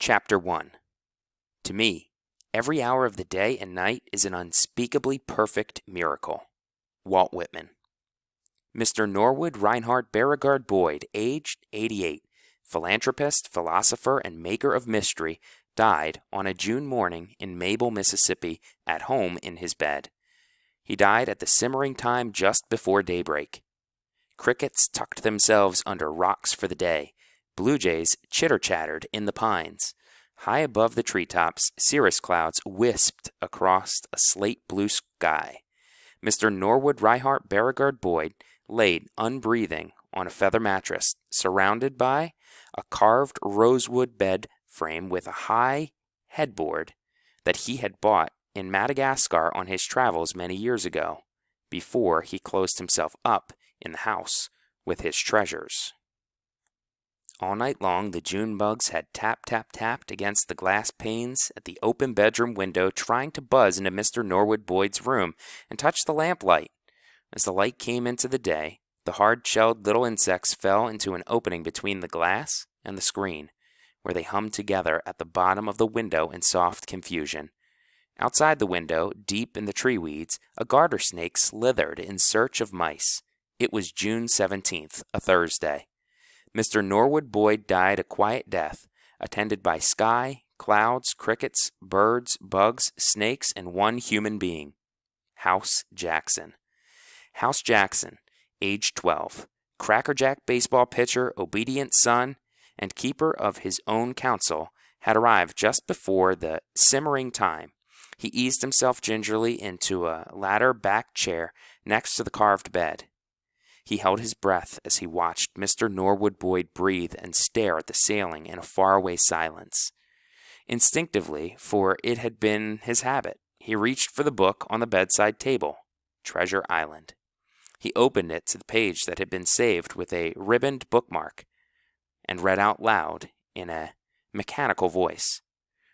Chapter 1. To me, every hour of the day and night is an unspeakably perfect miracle. Walt Whitman. Mr. Norwood Reinhardt Beauregard Boyd, aged 88, philanthropist, philosopher, and maker of mystery, died on a June morning in Mabel, Mississippi, at home in his bed. He died at the simmering time just before daybreak. Crickets tucked themselves under rocks for the day. Blue jays chitter-chattered in the pines. High above the treetops, cirrus clouds wisped across a slate-blue sky. Mr. Norwood Reinhardt Beauregard Boyd laid unbreathing on a feather mattress, surrounded by a carved rosewood bed frame with a high headboard that he had bought in Madagascar on his travels many years ago, before he closed himself up in the house with his treasures. All night long the June bugs had tapped against the glass panes at the open bedroom window, trying to buzz into Mr. Norwood Boyd's room and touch the lamplight. As the light came into the day, the hard-shelled little insects fell into an opening between the glass and the screen, where they hummed together at the bottom of the window in soft confusion. Outside the window, deep in the tree weeds, a garter snake slithered in search of mice. It was June 17th, a Thursday. Mr. Norwood Boyd died a quiet death, attended by sky, clouds, crickets, birds, bugs, snakes, and one human being, House Jackson. House Jackson, age 12, crackerjack baseball pitcher, obedient son, and keeper of his own counsel, had arrived just before the simmering time. He eased himself gingerly into a ladder-backed chair next to the carved bed. He held his breath as he watched Mr. Norwood Boyd breathe and stare at the ceiling in a faraway silence. Instinctively, for it had been his habit, he reached for the book on the bedside table, Treasure Island. He opened it to the page that had been saved with a ribboned bookmark, and read out loud in a mechanical voice.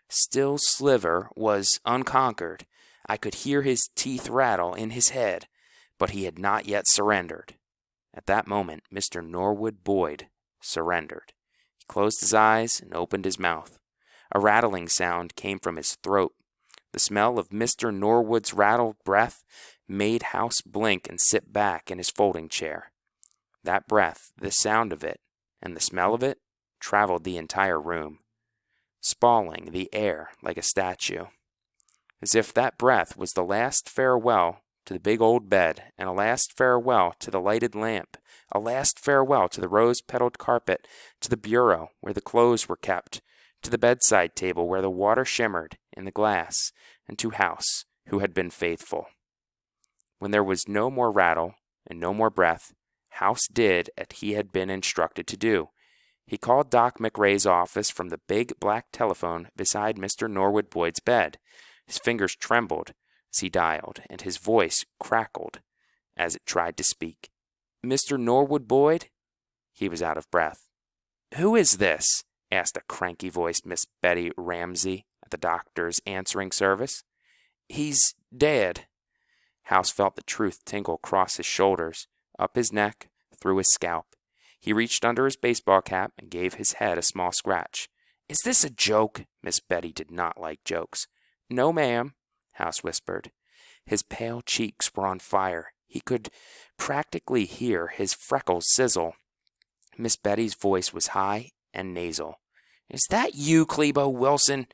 Still Sliver was unconquered. I could hear his teeth rattle in his head, but he had not yet surrendered. At that moment, Mr. Norwood Boyd surrendered. He closed his eyes and opened his mouth. A rattling sound came from his throat. The smell of Mr. Norwood's rattled breath made House blink and sit back in his folding chair. That breath, the sound of it, and the smell of it traveled the entire room, spalling the air like a statue, as if that breath was the last farewell to the big old bed, and a last farewell to the lighted lamp, a last farewell to the rose-petaled carpet, to the bureau where the clothes were kept, to the bedside table where the water shimmered in the glass, and to House, who had been faithful. When there was no more rattle and no more breath, House did as he had been instructed to do. He called Doc McRae's office from the big black telephone beside Mr. Norwood Boyd's bed. His fingers trembled as he dialed, and his voice crackled as it tried to speak. Mr. Norwood Boyd? He was out of breath. Who is this? Asked a cranky-voiced Miss Betty Ramsey at the doctor's answering service. He's dead. House felt the truth tingle across his shoulders, up his neck, through his scalp. He reached under his baseball cap and gave his head a small scratch. Is this a joke? Miss Betty did not like jokes. No, ma'am, House whispered. His pale cheeks were on fire. He could practically hear his freckles sizzle. Miss Betty's voice was high and nasal. Is that you, Clebo Wilson?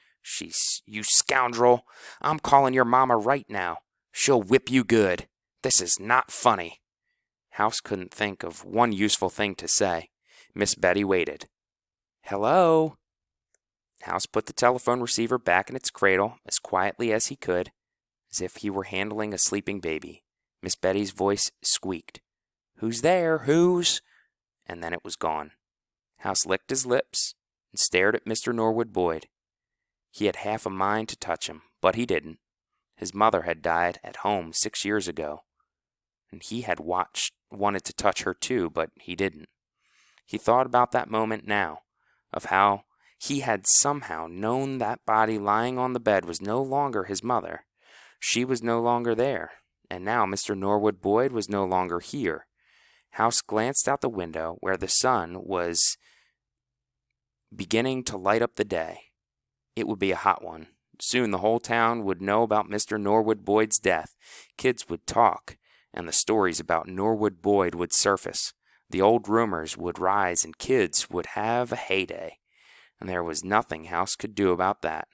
You scoundrel. I'm calling your mama right now. She'll whip you good. This is not funny. House couldn't think of one useful thing to say. Miss Betty waited. Hello? House put the telephone receiver back in its cradle as quietly as he could, as if he were handling a sleeping baby. Miss Betty's voice squeaked. Who's there? Who's? And then it was gone. House licked his lips and stared at Mr. Norwood Boyd. He had half a mind to touch him, but he didn't. His mother had died at home 6 years ago, and he had wanted to touch her too, but he didn't. He thought about that moment now, of how he had somehow known that body lying on the bed was no longer his mother. She was no longer there, and now Mr. Norwood Boyd was no longer here. House glanced out the window where the sun was beginning to light up the day. It would be a hot one. Soon the whole town would know about Mr. Norwood Boyd's death. Kids would talk, and the stories about Norwood Boyd would surface. The old rumors would rise, and kids would have a heyday. And there was nothing House could do about that.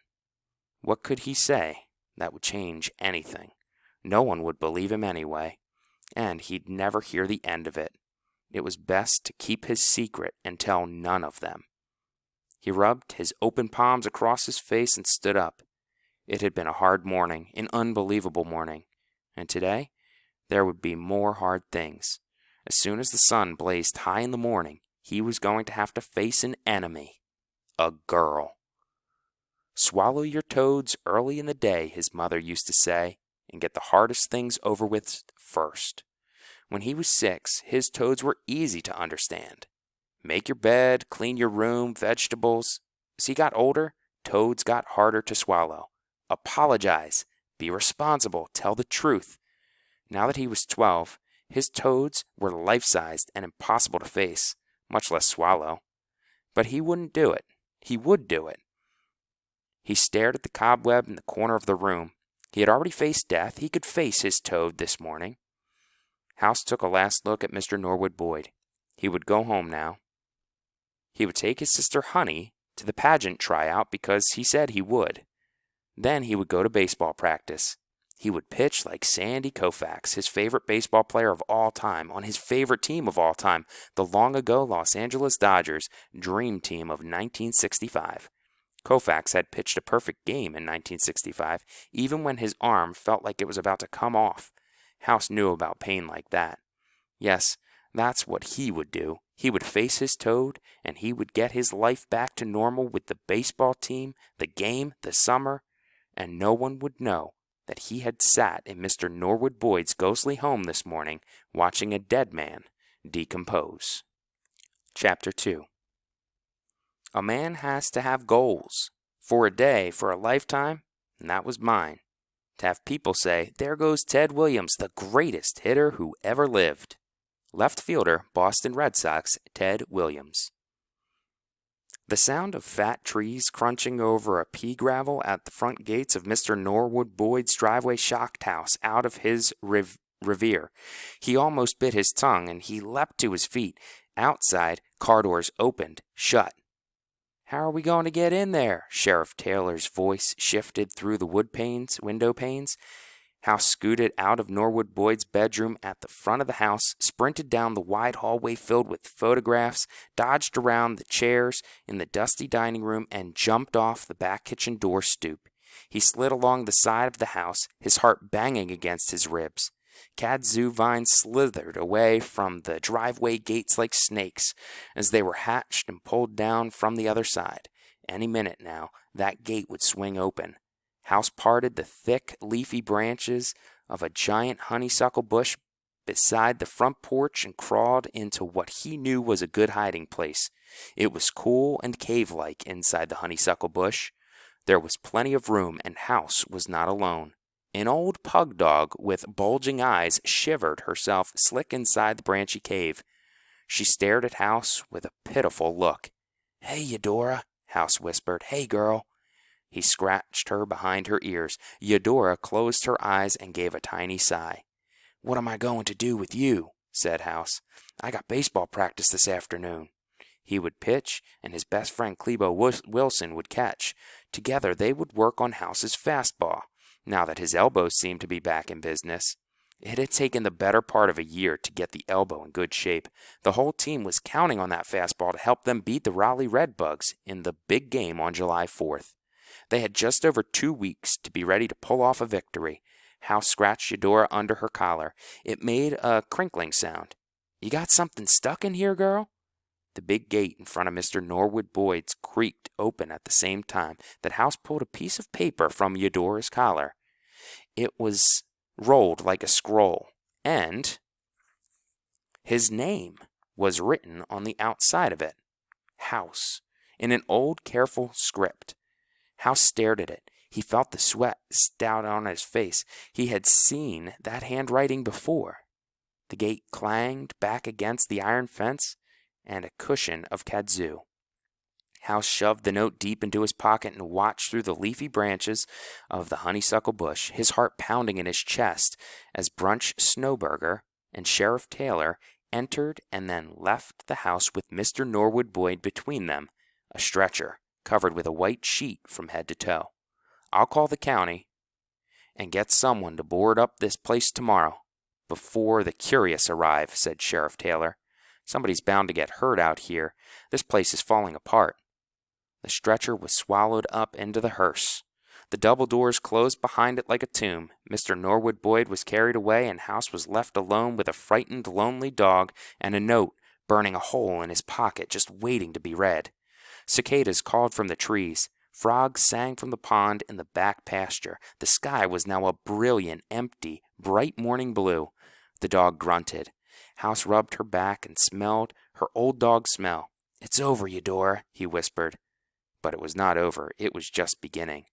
What could he say that would change anything? No one would believe him anyway, and he'd never hear the end of it. It was best to keep his secret and tell none of them. He rubbed his open palms across his face and stood up. It had been a hard morning, an unbelievable morning, and today there would be more hard things. As soon as the sun blazed high in the morning, he was going to have to face an enemy, a girl. Swallow your toads early in the day, his mother used to say, and get the hardest things over with first. When he was 6, his toads were easy to understand. Make your bed, clean your room, vegetables. As he got older, toads got harder to swallow. Apologize, be responsible, tell the truth. Now that he was 12, his toads were life-sized and impossible to face, much less swallow. But he wouldn't do it. He would do it. He stared at the cobweb in the corner of the room. He had already faced death. He could face his toad this morning. House took a last look at Mr. Norwood Boyd. He would go home now. He would take his sister Honey to the pageant tryout because he said he would. Then he would go to baseball practice. He would pitch like Sandy Koufax, his favorite baseball player of all time, on his favorite team of all time, the long-ago Los Angeles Dodgers dream team of 1965. Koufax had pitched a perfect game in 1965, even when his arm felt like it was about to come off. House knew about pain like that. Yes, that's what he would do. He would face his toad, and he would get his life back to normal with the baseball team, the game, the summer, and no one would know that he had sat in Mr. Norwood Boyd's ghostly home this morning watching a dead man decompose. Chapter 2. A man has to have goals. For a day, for a lifetime, and that was mine. To have people say, "There goes Ted Williams, the greatest hitter who ever lived." Left fielder, Boston Red Sox, Ted Williams. The sound of fat trees crunching over a pea gravel at the front gates of Mr. Norwood Boyd's driveway shocked House out of his reverie. He almost bit his tongue, and he leapt to his feet. Outside, car doors opened, shut. "How are we going to get in there?" Sheriff Taylor's voice shifted through the window panes. House scooted out of Norwood Boyd's bedroom at the front of the house, sprinted down the wide hallway filled with photographs, dodged around the chairs in the dusty dining room, and jumped off the back kitchen door stoop. He slid along the side of the house, his heart banging against his ribs. Kudzu vines slithered away from the driveway gates like snakes as they were hatched and pulled down from the other side. Any minute now, that gate would swing open. House parted the thick, leafy branches of a giant honeysuckle bush beside the front porch and crawled into what he knew was a good hiding place. It was cool and cave-like inside the honeysuckle bush. There was plenty of room, and House was not alone. An old pug dog with bulging eyes shivered herself slick inside the branchy cave. She stared at House with a pitiful look. "Hey, Eudora," House whispered. "Hey, girl." He scratched her behind her ears. Eudora closed her eyes and gave a tiny sigh. "What am I going to do with you?" said House. "I got baseball practice this afternoon." He would pitch, and his best friend Clebo Wilson would catch. Together they would work on House's fastball, now that his elbow seemed to be back in business. It had taken the better part of a year to get the elbow in good shape. The whole team was counting on that fastball to help them beat the Raleigh Redbugs in the big game on July 4th. They had just over 2 weeks to be ready to pull off a victory. House scratched Eudora under her collar. It made a crinkling sound. "You got something stuck in here, girl?" The big gate in front of Mr. Norwood Boyd's creaked open at the same time that House pulled a piece of paper from Eudora's collar. It was rolled like a scroll, and his name was written on the outside of it. House, in an old, careful script. House stared at it. He felt the sweat stout on his face. He had seen that handwriting before. The gate clanged back against the iron fence and a cushion of kudzu. House shoved the note deep into his pocket and watched through the leafy branches of the honeysuckle bush, his heart pounding in his chest as Brunch Snowburger and Sheriff Taylor entered and then left the house with Mr. Norwood Boyd between them, a stretcher covered with a white sheet from head to toe. "I'll call the county and get someone to board up this place tomorrow, before the curious arrive," said Sheriff Taylor. "Somebody's bound to get hurt out here. This place is falling apart." The stretcher was swallowed up into the hearse. The double doors closed behind it like a tomb. Mr. Norwood Boyd was carried away, and House was left alone with a frightened, lonely dog and a note burning a hole in his pocket, just waiting to be read. Cicadas called from the trees. Frogs sang from the pond in the back pasture. The sky was now a brilliant, empty, bright morning blue. The dog grunted. House rubbed her back and smelled her old dog smell. "It's over, Eudora," he whispered. But it was not over. It was just beginning.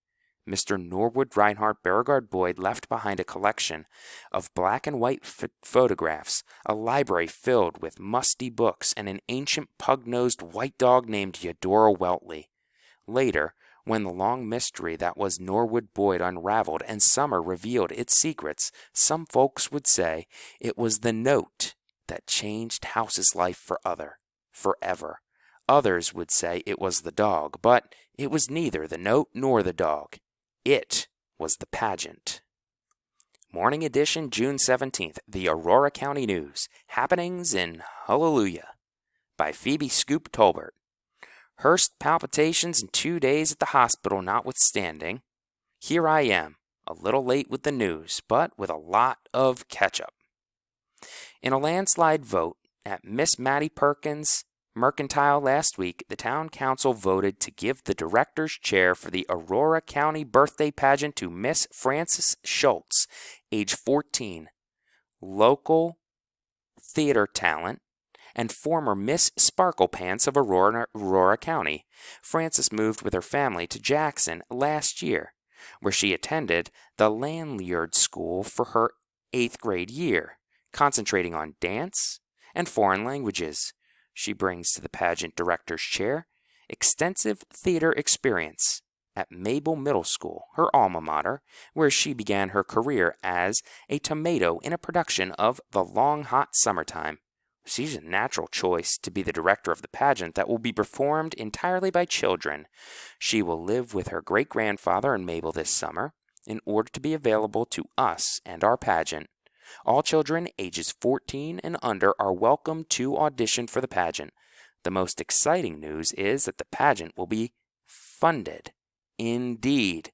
Mr. Norwood Reinhardt Beauregard Boyd left behind a collection of black and white photographs, a library filled with musty books, and an ancient pug-nosed white dog named Eudora Weltley. Later, when the long mystery that was Norwood Boyd unraveled and summer revealed its secrets, some folks would say it was the note that changed House's life forever. Others would say it was the dog, but it was neither the note nor the dog. It was the pageant. Morning edition, June 17th, the Aurora County News. Happenings in Hallelujah, by Phoebe Scoop Tolbert. Hearst palpitations and 2 days at the hospital notwithstanding, here I am, a little late with the news, but with a lot of catch-up. In a landslide vote at Miss Mattie Perkins' Mercantile last week, the town council voted to give the director's chair for the Aurora County birthday pageant to Miss Frances Schultz, age 14, local theater talent, and former Miss Sparkle Pants of Aurora County. Frances moved with her family to Jackson last year, where she attended the Lanyard School for her 8th grade year, concentrating on dance and foreign languages. She brings to the pageant director's chair extensive theater experience at Mabel Middle School, her alma mater, where she began her career as a tomato in a production of The Long Hot Summertime. She's a natural choice to be the director of the pageant that will be performed entirely by children. She will live with her great-grandfather in Mabel this summer in order to be available to us and our pageant. All children ages 14 and under are welcome to audition for the pageant. The most exciting news is that the pageant will be funded. Indeed,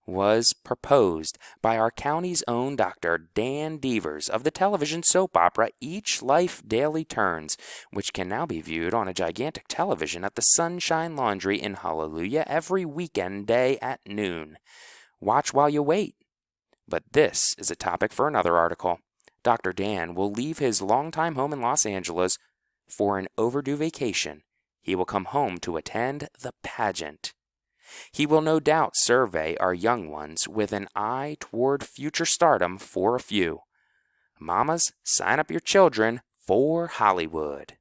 was proposed by our county's own Dr. Dan Devers of the television soap opera Each Life Daily Turns, which can now be viewed on a gigantic television at the Sunshine Laundry in Hallelujah every weekend day at noon. Watch while you wait. But this is a topic for another article. Dr. Dan will leave his longtime home in Los Angeles for an overdue vacation. He will come home to attend the pageant. He will no doubt survey our young ones with an eye toward future stardom for a few. Mamas, sign up your children for Hollywood.